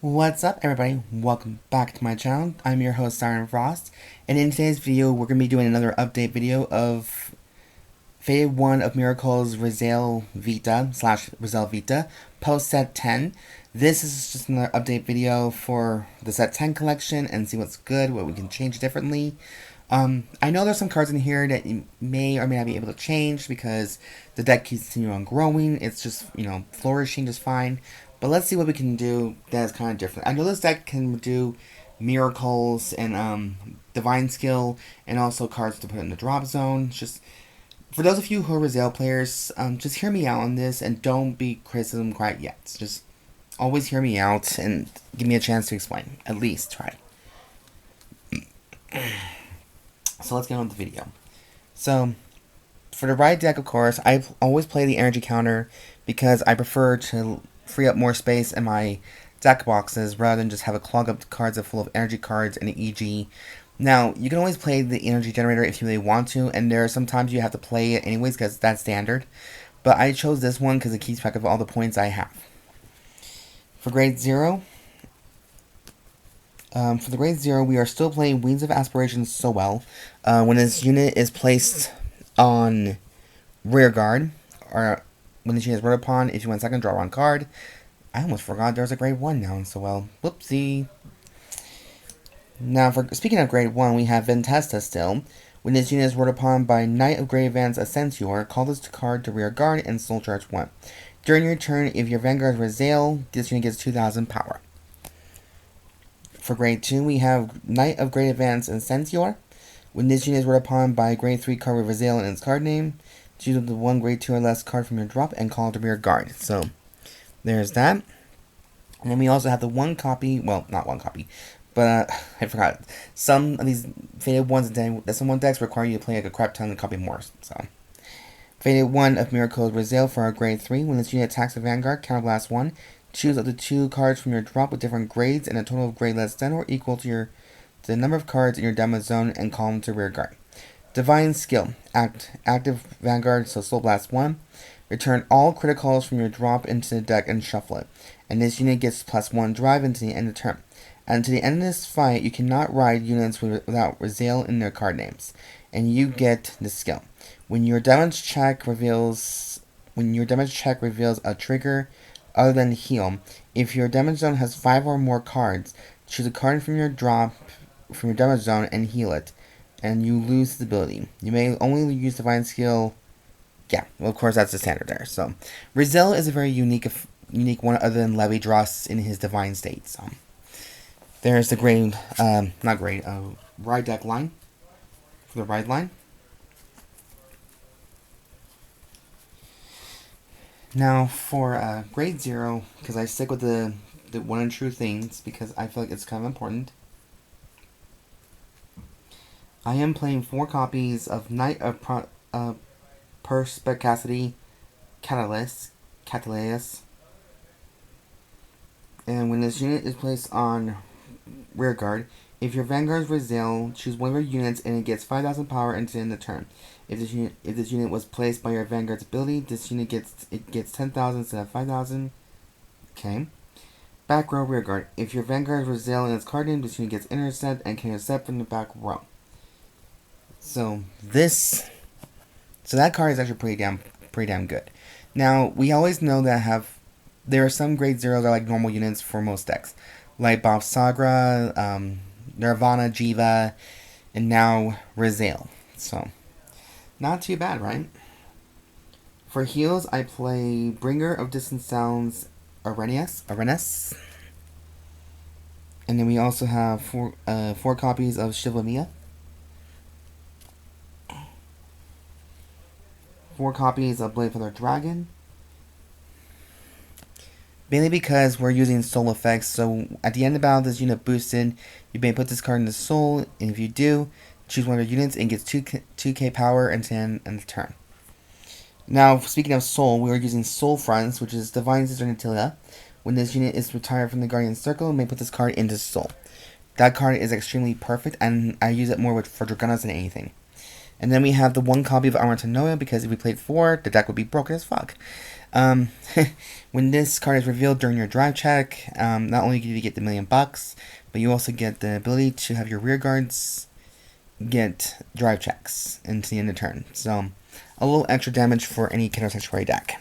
What's up, everybody? Welcome back to my channel. I'm your host, Siren Frost, and in today's video, we're going to be doing another update video of Faded 1 of Miracle's Rezael Vita / Rezael Vita post set 10. This is just another update video for the set 10 collection and see what's good, what we can change differently. I know there's some cards in here that you may or may not be able to change because the deck keeps continuing on growing. It's just, flourishing just fine. But let's see what we can do that is kind of different. I know this deck can do miracles and divine skill and also cards to put in the drop zone. Just for those of you who are Rezael players, just hear me out on this and don't be criticism quite yet. Just always hear me out and give me a chance to explain. At least try. So let's get on with the video. So for the right deck, of course, I always play the energy counter because I prefer to free up more space in my deck boxes rather than just have a clog up cards full of energy cards and EG. Now, you can always play the energy generator if you really want to, and there are sometimes you have to play it anyways because that's standard. But I chose this one because it keeps track of all the points I have. For grade 0, we are still playing Wings of Aspiration Soel. When this unit is placed on rear guard, or when the unit is run upon, if you win second, draw one card. I almost forgot there's a grade 1 now in Soel. Whoopsie. Now, speaking of grade 1, we have Ventesta still. When this unit is run upon by Knight of Great Advance Ascensior, call this card to rear guard and soul charge 1. During your turn, if your Vanguard is Zeal, this unit gets 2,000 power. For grade 2, we have Knight of Great Advance Ascensior. When this unit is run upon by a grade 3 card with Zeal in its card name, choose the one grade 2 or less card from your drop and call it to rear guard. So, there's that. And then we also have the one copy, well, not one copy, but I forgot. Some of these Faded 1s and some decks require you to play like a crap ton and copy more. So, Faded 1 of Miracle's Rezael for our grade 3. When this unit attacks a Vanguard, counterblast 1. Choose up to 2 cards from your drop with different grades and a total of grade less than or equal to the number of cards in your demo zone and call them to rear guard. Divine Skill. Active Vanguard, so Soul Blast 1. Return all criticals from your drop into the deck and shuffle it. And this unit gets +1 drive until the end of the turn. And to the end of this fight, you cannot ride units without Rezael in their card names. And you get the skill. When your damage check reveals a trigger other than heal, if your damage zone has 5 or more cards, choose a card from your drop from your damage zone and heal it. And you lose stability. You may only use Divine Skill. Yeah, well, of course, that's the standard there. So, Rezael is a very unique one other than Levi Dross in his Divine State. So, there's the ride deck line. For the ride line. Now, for grade 0, because I stick with the one and true things, because I feel like it's kind of important. I am playing 4 copies of Knight of Perspicacity, Catellus. And when this unit is placed on rear guard, if your Vanguard is Rezael, choose one of your units and it gets 5,000 power until the end of the turn. If this unit was placed by your Vanguard's ability, this unit gets 10,000 instead of 5,000. Okay. Back row rear guard. If your Vanguard is Rezael in its card name, this unit gets intercept and can intercept from the back row. So that card is actually pretty damn good. Now, we always know that there are some grade 0s that are like normal units for most decks. Like Bob Sagra, Nirvana, Jiva, and now Rezael. So, not too bad, right? For heals, I play Bringer of Distant Sounds, Araunus. And then we also have 4 copies of Chivalmya. 4 copies of Blade Feather Dragon. Mainly because we're using soul effects, so at the end of battle, this unit boosted, you may put this card in the soul, and if you do, choose one of your units and gets 2k power until the end of the turn. Now, speaking of soul, we are using Soul Fronts, which is Divine Sister Natilla. When this unit is retired from the Guardian Circle, you may put this card into soul. That card is extremely perfect, and I use it more for Dragonas than anything. And then we have the 1 copy of Amartinoa, because if we played 4, the deck would be broken as fuck. Um, when this card is revealed during your drive check, not only do you get the $1,000,000, but you also get the ability to have your rear guards get drive checks into the end of turn. So, a little extra damage for any Keter Sanctuary deck.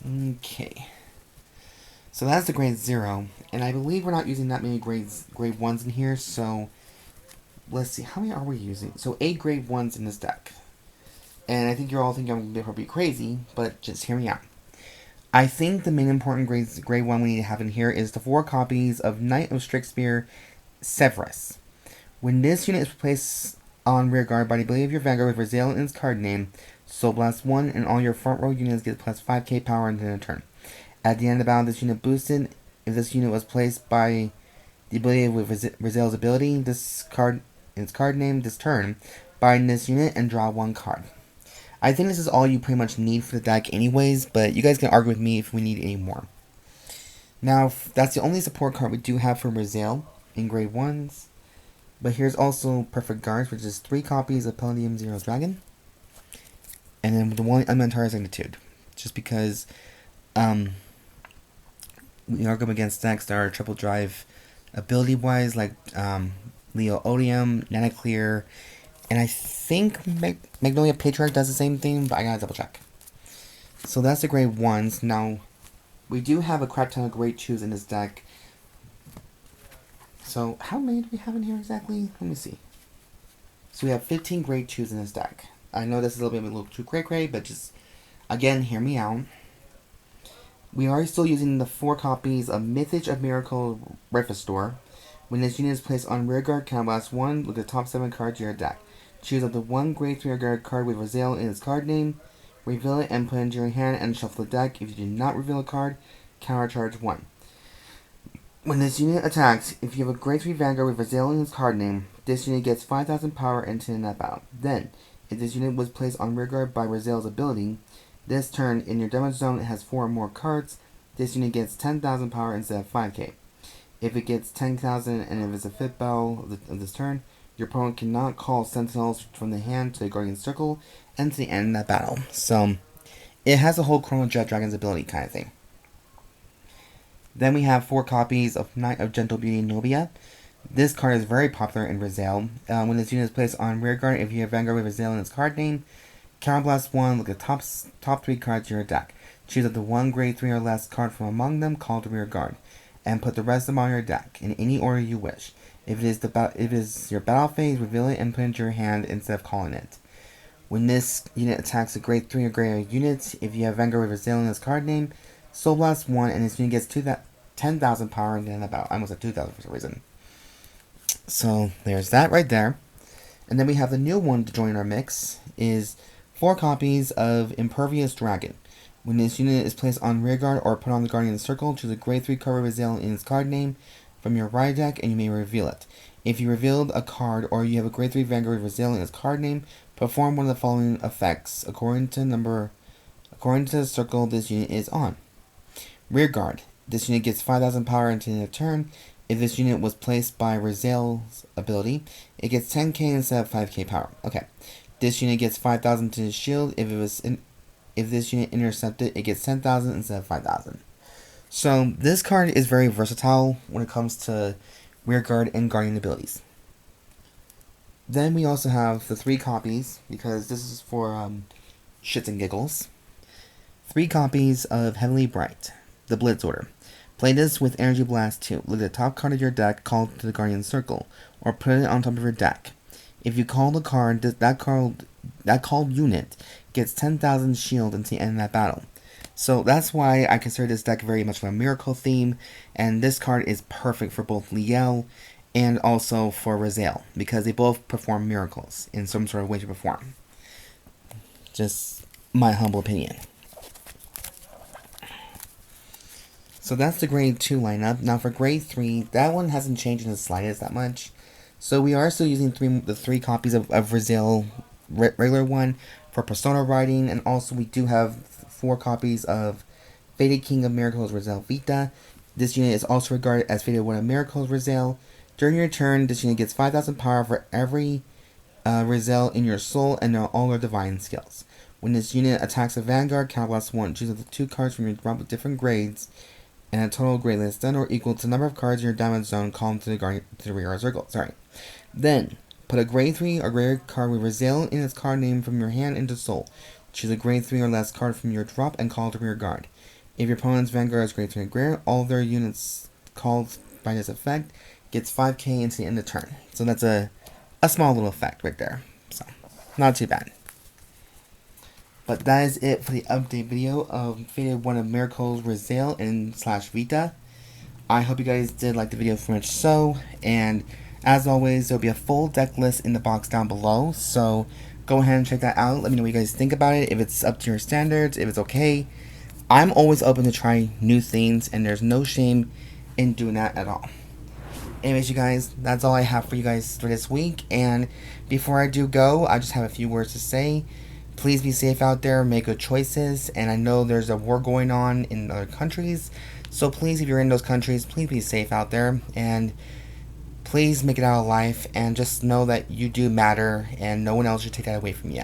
Okay. So that's the grade 0, and I believe we're not using that many grade 1s in here, so let's see, how many are we using? So 8 grade 1s in this deck. And I think you're all thinking I'm going to be crazy, but just hear me out. I think the main important grade 1 we need to have in here is the 4 copies of Knight of Strixspear, Seivrus. When this unit is placed on rearguard by the ability of your Vanguard with Rezael in its card name, Soul Blast 1, and all your front row units get plus 5k power into the turn. At the end of the battle, this unit boosted. If this unit was placed by the ability with Rezael's ability, this card in its card name this turn, bind this unit and draw 1 card. I think this is all you pretty much need for the deck anyways, but you guys can argue with me if we need any more. Now, that's the only support card we do have for Rezael in grade 1s. But here's also Perfect Guards, which is 3 copies of Palladium Zero Dragon. And then the 1 Elementaria Sanctitude. Just because we are going against decks that are triple drive ability-wise, like Leo Odium, Nanoclear, and I think Magnolia Patriarch does the same thing, but I gotta double check. So that's the grade 1s. Now, we do have a crap ton of grade 2s in this deck. So, how many do we have in here exactly? Let me see. So we have 15 grade 2s in this deck. I know this is a little too cray-cray, but just, again, hear me out. We are still using the 4 copies of Mythage of Miracle Rifestor. When this unit is placed on rearguard, counterblast 1, look at the top 7 cards of your deck. Choose up to 1 grade 3 rearguard card with Rezael in its card name, reveal it and put it into your hand and shuffle the deck. If you do not reveal a card, countercharge 1. When this unit attacks, if you have a grade 3 Vanguard with Rezael in its card name, this unit gets 5,000 power into the net battle. Then, if this unit was placed on rearguard by Rezael's ability, this turn in your damage zone it has 4 or more cards, this unit gets 10,000 power instead of 5k. If it gets 10,000 and if it's a 5th battle of this turn, your opponent cannot call Sentinels from the hand to the Guardian Circle and to the end of that battle. So, it has a whole Chrono Jet Dragon's ability kind of thing. Then we have 4 copies of Knight of Gentle Beauty Nobia. This card is very popular in Rezael. When this unit is placed on rearguard, if you have Vanguard with Rezael in its card name, counterblast 1, look at the top 3 cards of your deck. Choose up to 1 grade 3 or less card from among them called the rearguard, and put the rest of them on your deck, in any order you wish. If it is your battle phase, reveal it and put it into your hand instead of calling it. When this unit attacks a grade 3 or greater unit, if you have Vanguard with Rezael in its card name, Soul Blast 1, and this unit gets 10,000 power in the battle. I almost said 2,000 for some reason. So, there's that right there. And then we have the new one to join our mix, is 4 copies of Impervious Dragon. When this unit is placed on rearguard or put on the Guardian Circle, choose a grade 3 card with Zeal in its card name from your right deck and you may reveal it. If you revealed a card or you have a grade 3 Vanguard with Zeal in its card name, perform one of the following effects according to the circle this unit is on. Rearguard. This unit gets 5,000 power into the turn. If this unit was placed by Rezael's ability, it gets 10k instead of 5k power. Okay. This unit gets 5,000 to his shield. If this unit intercepted, it gets 10,000 instead of 5,000. So, this card is very versatile when it comes to rearguard and guardian abilities. Then we also have the 3 copies, because this is for shits and giggles. 3 copies of Heavenly Bright, the Blitz order. Play this with Energy Blast 2. Look at the top card of your deck, call it to the Guardian Circle, or put it on top of your deck. If you call the card, that called unit gets 10,000 shield until the end of that battle. So that's why I consider this deck very much of a miracle theme, and this card is perfect for both Liel and also for Rezael, because they both perform miracles in some sort of way to perform. Just my humble opinion. So that's the grade 2 lineup. Now for grade 3, that one hasn't changed in the slightest that much. So we are still using the 3 copies of Rezael regular one for Persona writing, and also we do have 4 copies of Fated King of Miracles Rezael Vita. This unit is also regarded as Fated One of Miracles Rezael. During your turn, this unit gets 5,000 power for every Rezael in your soul, and know all their divine skills. When this unit attacks a Vanguard, count +1. Choose up to 2 cards from your drop with different grades, and a total grade less than or equal to the number of cards in your damage zone. Call them to the rear circle. Then put a grade 3 or greater card with Rezael in its card name from your hand into soul. Choose a grade 3 or less card from your drop and call it to rear guard. If your opponent's Vanguard is grade 3 or greater, all their units called by this effect gets 5k into the end of the turn. So that's a small little effect right there. So not too bad. But that is it for the update video of Faded One of Miracles Rezael and /Vita. I hope you guys did like the video very much so, and as always, there'll be a full deck list in the box down below, so go ahead and check that out. Let me know what you guys think about it, if it's up to your standards, if it's okay. I'm always open to try new things, and there's no shame in doing that at all. Anyways, you guys, that's all I have for you guys for this week, and before I do go, I just have a few words to say. Please be safe out there, make good choices, and I know there's a war going on in other countries, so please, if you're in those countries, please be safe out there, and please make it out alive, and just know that you do matter, and no one else should take that away from you.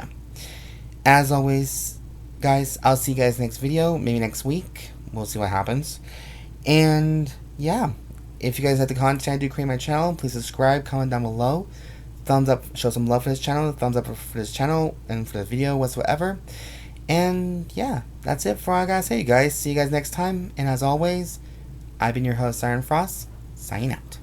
As always, guys, I'll see you guys next video, maybe next week, we'll see what happens, and yeah, if you guys like the content I do create my channel, please subscribe, comment down below, thumbs up, show some love for this channel, thumbs up for this channel, and for the video whatsoever. And yeah, that's it for all I gotta say, you guys. See you guys next time, and as always, I've been your host, Siren Frost, signing out.